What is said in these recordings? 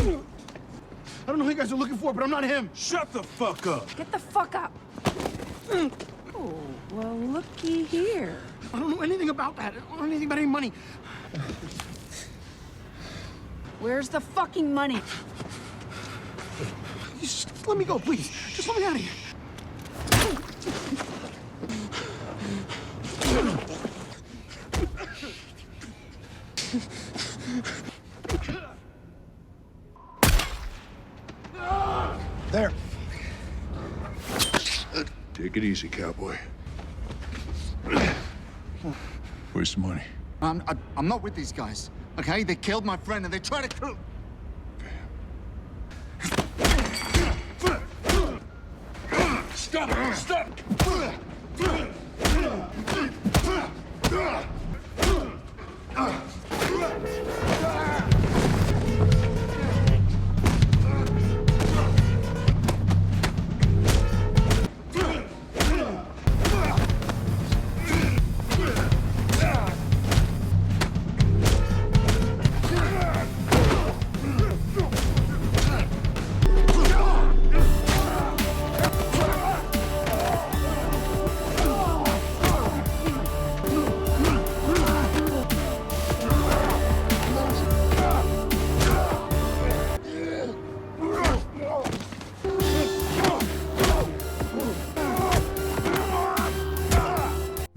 I don't know who you guys are looking for, but I'm not him. Shut the fuck up. Get the fuck up. Oh, well, looky here. I don't know anything about that. I don't know anything about any money. Where's the fucking money? Just let me go, please. Just let me out of here. There. Take it easy, cowboy. Where's the money? I'm not with these guys, okay? They killed my friend and they tried to kill... Stop! Stop!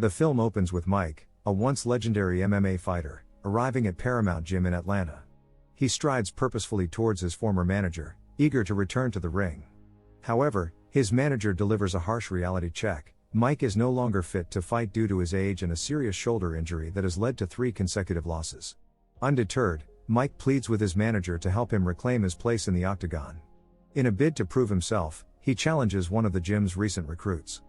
The film opens with Mike, a once legendary MMA fighter, arriving at Paramount Gym in Atlanta. He strides purposefully towards his former manager, eager to return to the ring. However, his manager delivers a harsh reality check. Mike is no longer fit to fight due to his age and a serious shoulder injury that has led to 3 consecutive losses. Undeterred, Mike pleads with his manager to help him reclaim his place in the octagon. In a bid to prove himself, he challenges one of the gym's recent recruits.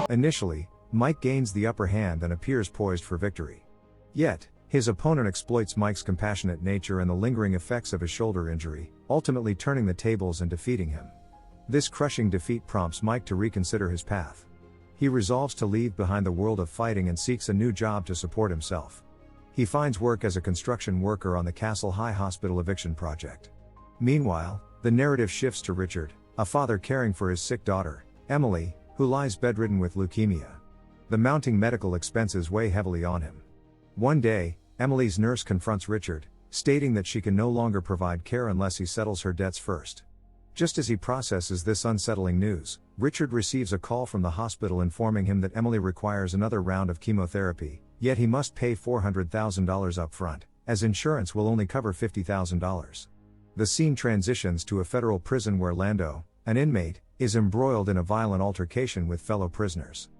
Initially, Mike gains the upper hand and appears poised for victory. Yet, his opponent exploits Mike's compassionate nature and the lingering effects of his shoulder injury, ultimately turning the tables and defeating him. This crushing defeat prompts Mike to reconsider his path. He resolves to leave behind the world of fighting and seeks a new job to support himself. He finds work as a construction worker on the Castle High Hospital eviction project. Meanwhile, the narrative shifts to Richard, a father caring for his sick daughter, Emily, who lies bedridden with leukemia. The mounting medical expenses weigh heavily on him. One day, Emily's nurse confronts Richard, stating that she can no longer provide care unless he settles her debts first. Just as he processes this unsettling news, Richard receives a call from the hospital informing him that Emily requires another round of chemotherapy, yet he must pay $400,000 up front, as insurance will only cover $50,000. The scene transitions to a federal prison where Lando, an inmate, is embroiled in a violent altercation with fellow prisoners.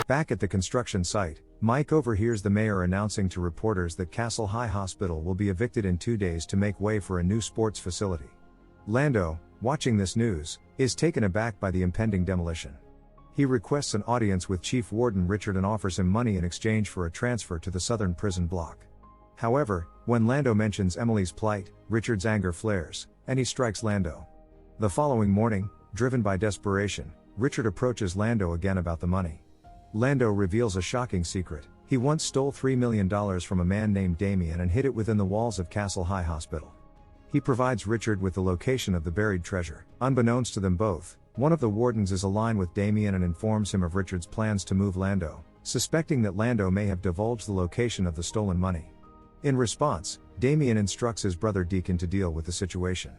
Back at the construction site, Mike overhears the mayor announcing to reporters that Castle High Hospital will be evicted in 2 days to make way for a new sports facility. Lando, watching this news, is taken aback by the impending demolition. He requests an audience with Chief Warden Richard and offers him money in exchange for a transfer to the southern prison block. However, when Lando mentions Emily's plight, Richard's anger flares, and he strikes Lando. The following morning, driven by desperation, Richard approaches Lando again about the money. Lando reveals a shocking secret. He once stole $3 million from a man named Damien and hid it within the walls of Castle High Hospital. He provides Richard with the location of the buried treasure. Unbeknownst to them both, one of the wardens is aligned with Damien and informs him of Richard's plans to move Lando, suspecting that Lando may have divulged the location of the stolen money. In response, Damien instructs his brother Deacon to deal with the situation.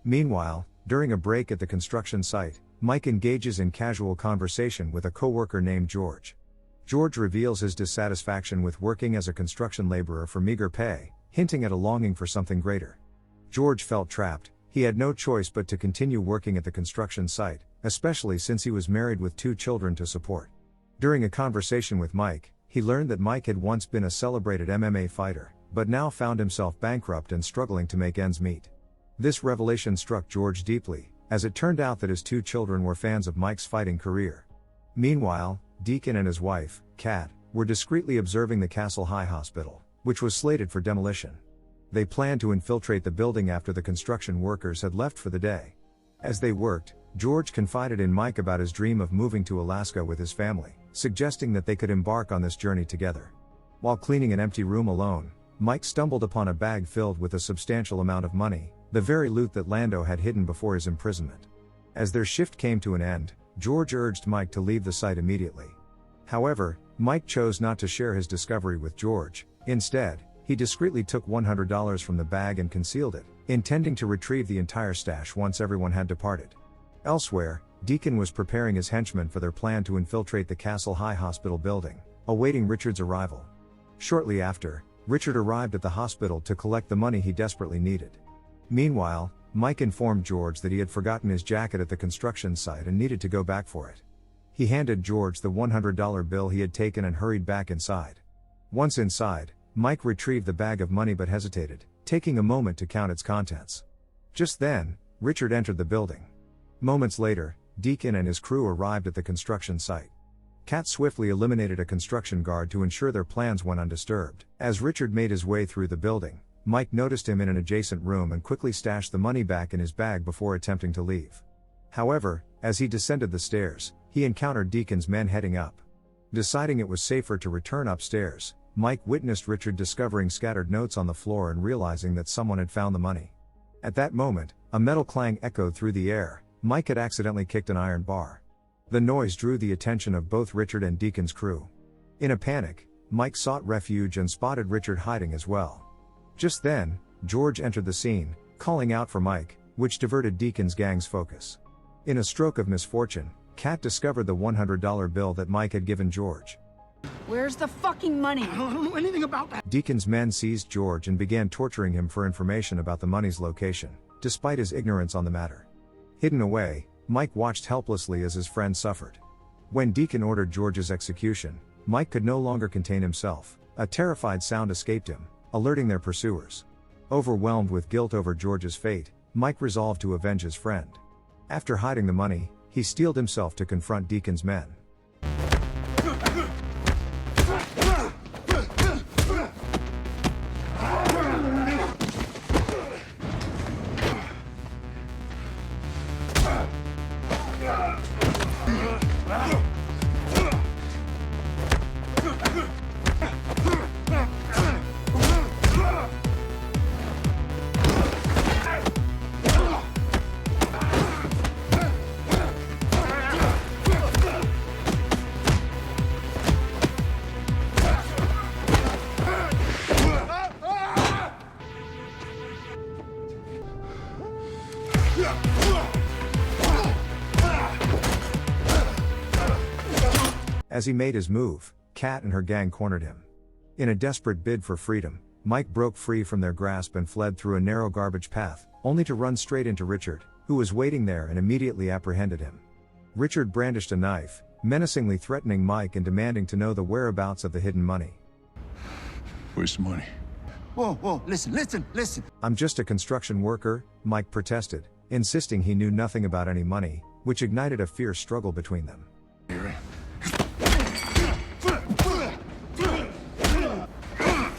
Meanwhile, during a break at the construction site, Mike engages in casual conversation with a co-worker named George. George reveals his dissatisfaction with working as a construction laborer for meager pay, hinting at a longing for something greater. George felt trapped. He had no choice but to continue working at the construction site, especially since he was married with 2 children to support. During a conversation with Mike, he learned that Mike had once been a celebrated MMA fighter, but now found himself bankrupt and struggling to make ends meet. This revelation struck George deeply, as it turned out that his 2 children were fans of Mike's fighting career. Meanwhile, Deacon and his wife, Kat, were discreetly observing the Castle High Hospital, which was slated for demolition. They planned to infiltrate the building after the construction workers had left for the day. As they worked, George confided in Mike about his dream of moving to Alaska with his family, suggesting that they could embark on this journey together. While cleaning an empty room alone, Mike stumbled upon a bag filled with a substantial amount of money, the very loot that Lando had hidden before his imprisonment. As their shift came to an end, George urged Mike to leave the site immediately. However, Mike chose not to share his discovery with George. Instead, he discreetly took $100 from the bag and concealed it, intending to retrieve the entire stash once everyone had departed. Elsewhere, Deacon was preparing his henchmen for their plan to infiltrate the Castle High Hospital building, awaiting Richard's arrival. Shortly after, Richard arrived at the hospital to collect the money he desperately needed. Meanwhile, Mike informed George that he had forgotten his jacket at the construction site and needed to go back for it. He handed George the $100 bill he had taken and hurried back inside. Once inside, Mike retrieved the bag of money but hesitated, taking a moment to count its contents. Just then, Richard entered the building. Moments later, Deacon and his crew arrived at the construction site. Kat swiftly eliminated a construction guard to ensure their plans went undisturbed. As Richard made his way through the building, Mike noticed him in an adjacent room and quickly stashed the money back in his bag before attempting to leave. However, as he descended the stairs, he encountered Deacon's men heading up. Deciding it was safer to return upstairs, Mike witnessed Richard discovering scattered notes on the floor and realizing that someone had found the money. At that moment, a metal clang echoed through the air. Mike had accidentally kicked an iron bar. The noise drew the attention of both Richard and Deacon's crew. In a panic, Mike sought refuge and spotted Richard hiding as well. Just then, George entered the scene, calling out for Mike, which diverted Deacon's gang's focus. In a stroke of misfortune, Kat discovered the $100 bill that Mike had given George. Where's the fucking money? I don't know anything about that. Deacon's men seized George and began torturing him for information about the money's location, despite his ignorance on the matter. Hidden away, Mike watched helplessly as his friend suffered. When Deacon ordered George's execution, Mike could no longer contain himself. A terrified sound escaped him, alerting their pursuers. Overwhelmed with guilt over George's fate, Mike resolved to avenge his friend. After hiding the money, he steeled himself to confront Deacon's men. As he made his move, Kat and her gang cornered him. In a desperate bid for freedom, Mike broke free from their grasp and fled through a narrow garbage path, only to run straight into Richard, who was waiting there and immediately apprehended him. Richard brandished a knife, menacingly threatening Mike and demanding to know the whereabouts of the hidden money. Where's the money? Whoa, listen. "I'm just a construction worker," Mike protested, insisting he knew nothing about any money, which ignited a fierce struggle between them.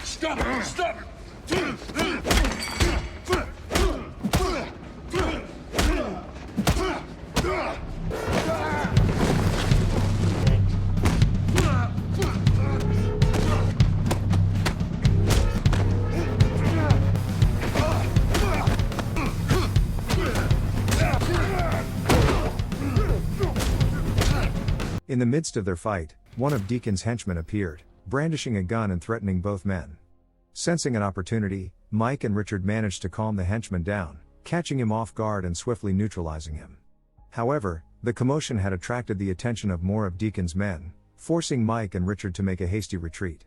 Stop it! In the midst of their fight, one of Deacon's henchmen appeared, brandishing a gun and threatening both men. Sensing an opportunity, Mike and Richard managed to calm the henchman down, catching him off guard and swiftly neutralizing him. However, the commotion had attracted the attention of more of Deacon's men, forcing Mike and Richard to make a hasty retreat.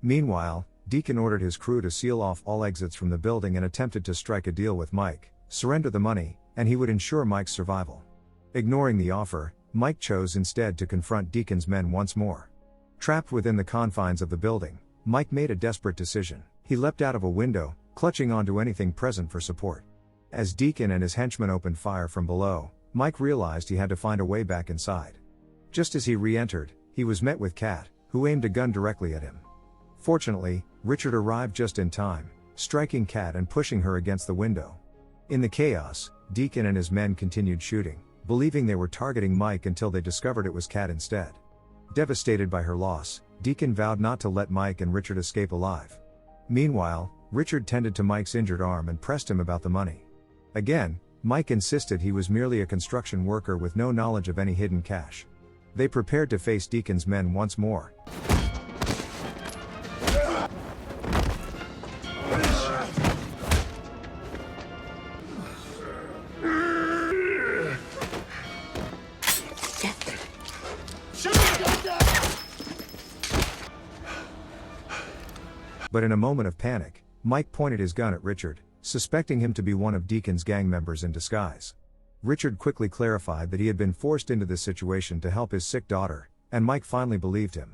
Meanwhile, Deacon ordered his crew to seal off all exits from the building and attempted to strike a deal with Mike, surrender the money, and he would ensure Mike's survival. Ignoring the offer, Mike chose instead to confront Deacon's men once more. Trapped within the confines of the building, Mike made a desperate decision. He leapt out of a window, clutching onto anything present for support. As Deacon and his henchmen opened fire from below, Mike realized he had to find a way back inside. Just as he re-entered, he was met with Kat, who aimed a gun directly at him. Fortunately, Richard arrived just in time, striking Kat and pushing her against the window. In the chaos, Deacon and his men continued shooting, believing they were targeting Mike until they discovered it was Kat instead. Devastated by her loss, Deacon vowed not to let Mike and Richard escape alive. Meanwhile, Richard tended to Mike's injured arm and pressed him about the money. Again, Mike insisted he was merely a construction worker with no knowledge of any hidden cash. They prepared to face Deacon's men once more. But in a moment of panic, Mike pointed his gun at Richard, suspecting him to be one of Deacon's gang members in disguise. Richard quickly clarified that he had been forced into this situation to help his sick daughter, and Mike finally believed him.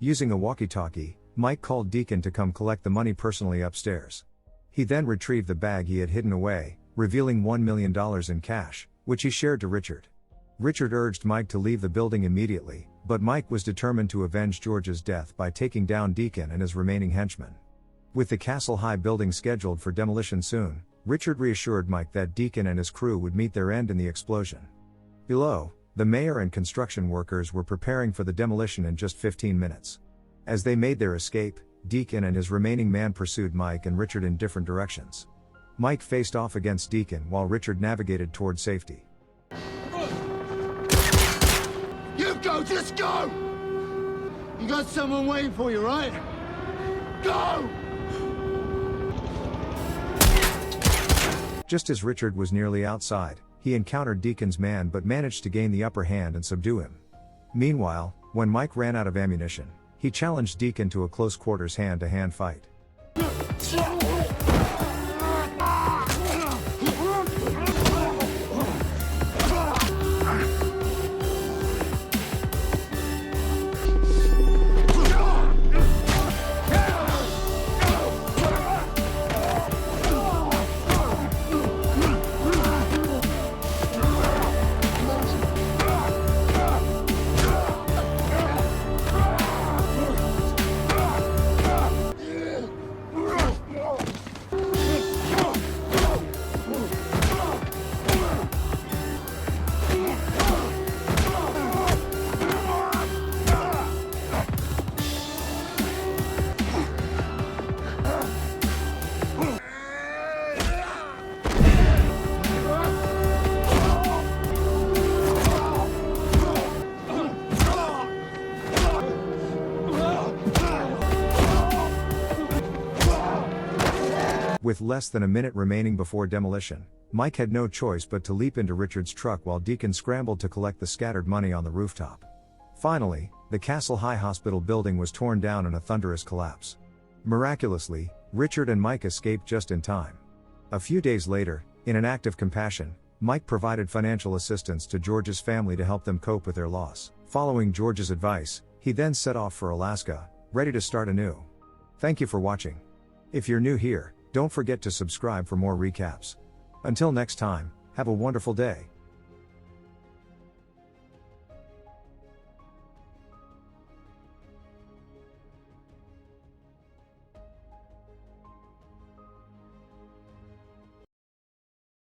Using a walkie-talkie, Mike called Deacon to come collect the money personally upstairs. He then retrieved the bag he had hidden away, revealing $1 million in cash, which he shared to Richard. Richard urged Mike to leave the building immediately, but Mike was determined to avenge George's death by taking down Deacon and his remaining henchmen. With the Castle High building scheduled for demolition soon, Richard reassured Mike that Deacon and his crew would meet their end in the explosion. Below, the mayor and construction workers were preparing for the demolition in just 15 minutes. As they made their escape, Deacon and his remaining man pursued Mike and Richard in different directions. Mike faced off against Deacon while Richard navigated toward safety. You go, just go! You got someone waiting for you, right? Go! Just as Richard was nearly outside, he encountered Deacon's man but managed to gain the upper hand and subdue him. Meanwhile, when Mike ran out of ammunition, he challenged Deacon to a close-quarters hand-to-hand fight. With less than a minute remaining before demolition, Mike had no choice but to leap into Richard's truck while Deacon scrambled to collect the scattered money on the rooftop. Finally, the Castle High Hospital building was torn down in a thunderous collapse. Miraculously, Richard and Mike escaped just in time. A few days later, in an act of compassion, Mike provided financial assistance to George's family to help them cope with their loss. Following George's advice, he then set off for Alaska, ready to start anew. Thank you for watching. If you're new here, don't forget to subscribe for more recaps. Until next time, have a wonderful day.